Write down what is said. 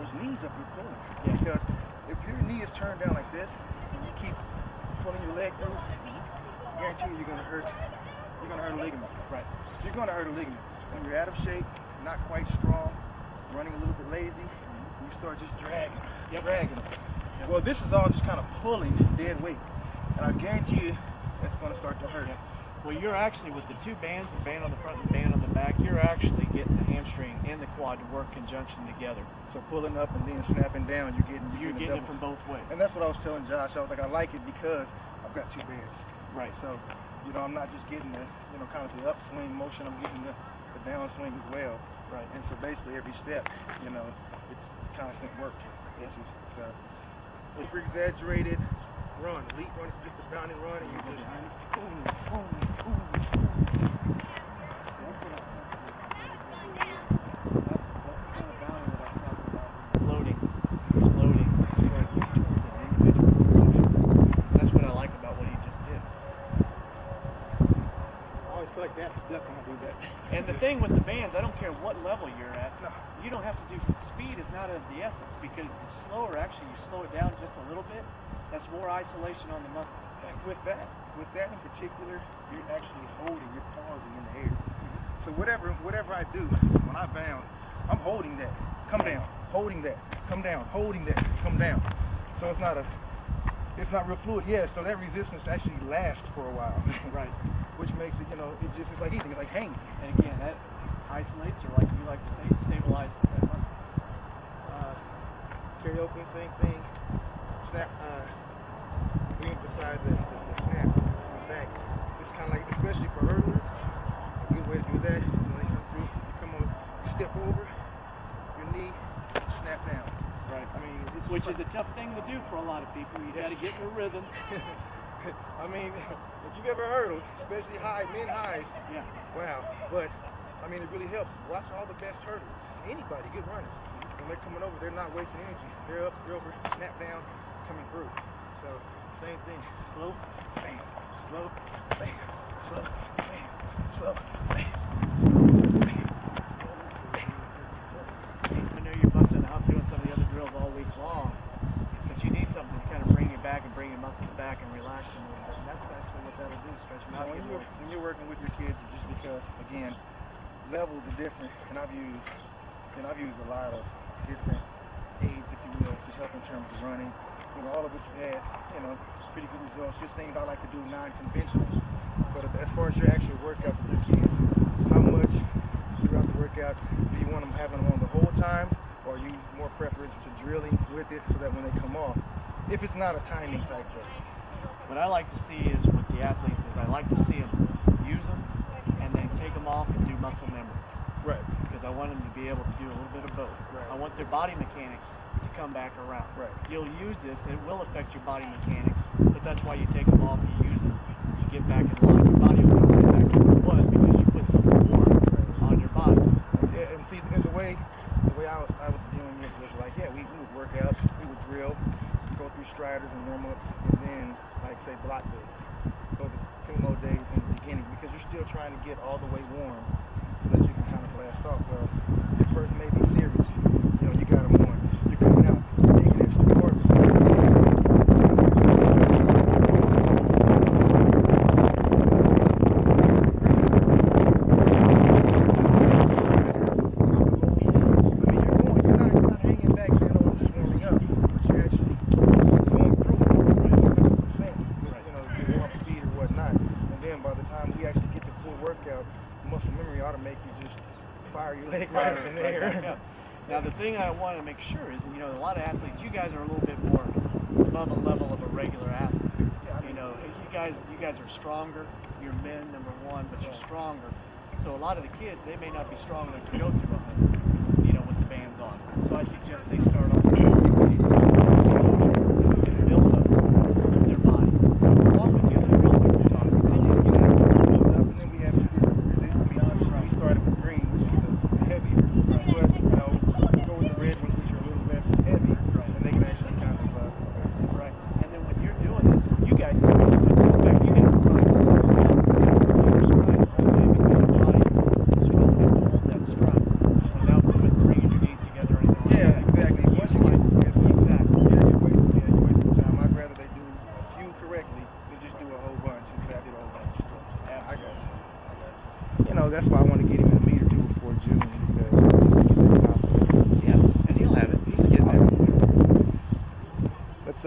those knees up, you're pulling. Yeah. Because if your knee is turned down like this and you keep pulling your leg through, I guarantee you're gonna hurt a ligament. Right. You're gonna hurt a ligament. When you're out of shape, not quite strong, running a little bit lazy, you start just dragging. Dragging them. Yep. Well, this is all just kind of pulling dead weight. And I guarantee you it's going to start to hurt. Yep. Well, you're actually, with the two bands, the band on the front and the band on the back, you're actually getting the hamstring and the quad to work conjunction together. So pulling up and then snapping down, you're getting it from both ways. And that's what I was telling Josh. I was like, I like it because I've got two bands. Right. So, you know, I'm not just getting the, you know, kind of the upswing motion, I'm getting the downswing as well. Right. And so basically every step, you know, it's constant work. Yeah. So if you're exaggerated run, elite run is just a bounding run and you're just boom, boom, boom. Floating, exploding towards an individual explosion. That's what I like about what he just did. I always feel like that for duck when I do that. And the thing with the bands, I don't care what level you're at, No. you don't have to do, speed is not of the essence, because the slower, actually, you slow it down just a little bit, that's more isolation on the muscles. With that in particular, you're actually holding, you're pausing in the air. So whatever I do, when I bound, I'm holding that, come down, holding that, come down, holding that, come down. So it's not real fluid. Yeah, so that resistance actually lasts for a while. Right. Which makes it, you know, it's like eating, it's like hanging. And again, that isolates, or like you like to say, stabilizes that muscle. Karaoke, same thing. Snap, we emphasize the snap on the back. It's kind of like, especially for hurdlers, a good way to do that is when they come through, you come on, step over, your knee, snap down. Right. I mean, it's Which is a tough thing to do for a lot of people. You got to get in the rhythm. I mean, if you've ever hurdled, especially mid highs, Yeah. wow. But, I mean, it really helps. Watch all the best hurdlers. Anybody, good runners. When they're coming over, they're not wasting energy. They're up, they're over, snap down, coming through. So, same thing. Slow, bam, slow, bam, slow, bam, slow, bam. I know you're busting out doing some of the other drills all week long, but you need something to kind of bring you back and bring your muscles back and relax them a little bit. And that's actually what that'll do, stretch them out. When you're working with your kids, just because, again, levels are different, and I've used a lot of different aids, if you will, to help in terms of running. You know, all of which have had, you know, pretty good results. Just things I like to do non-conventional. But as far as your actual workouts with your kids, how much throughout the workout do you want them having them on the whole time, or are you more preferential to drilling with it so that when they come off, if it's not a timing type thing? What I like to see is with the athletes is I like to see them use them and then take them off and do muscle memory. Right. Because I want them to be able to do a little bit of both. Right. I want their body mechanics to come back around. Right. You'll use this, and it will affect your body mechanics, but that's why you take them off, you use them, you get back in line. Your body will be right back to what it was because you put some form on your body. Yeah, and see, the way I was doing it was like, yeah, we would work out, we would drill, go through striders and warm-ups, and then, like, say, block days. Those are primo days in the beginning because you're still trying to get all the way warm so that you can kind of blast off. Well, your first may be serious. You know, you got them on. You're coming out, you're taking extra work. Now the thing I want to make sure is, you know, a lot of athletes, you guys are a little bit more above a level of a regular athlete. You know, you guys are stronger. You're men, number one, but you're stronger. So a lot of the kids, they may not be strong enough to go through 100, you know, with the bands on. So I suggest they start off with and build up their body. Along with you, the real like we're talking about. And then we have two different resistance. I mean, obviously we started with green, which is the heavier. But, you know, we go with the red ones, which are a little less heavy. And they can actually kind of... Right. And then when you're doing this, you guys can in fact, you guys can probably your stride all the way because your body is strong enough to hold that stride without bringing your knees together or anything like that. Yeah, exactly. know, that's why I want to get him in a meet or two before June, because just to get that confidence. Yeah, and he'll have it. He's getting there. Let's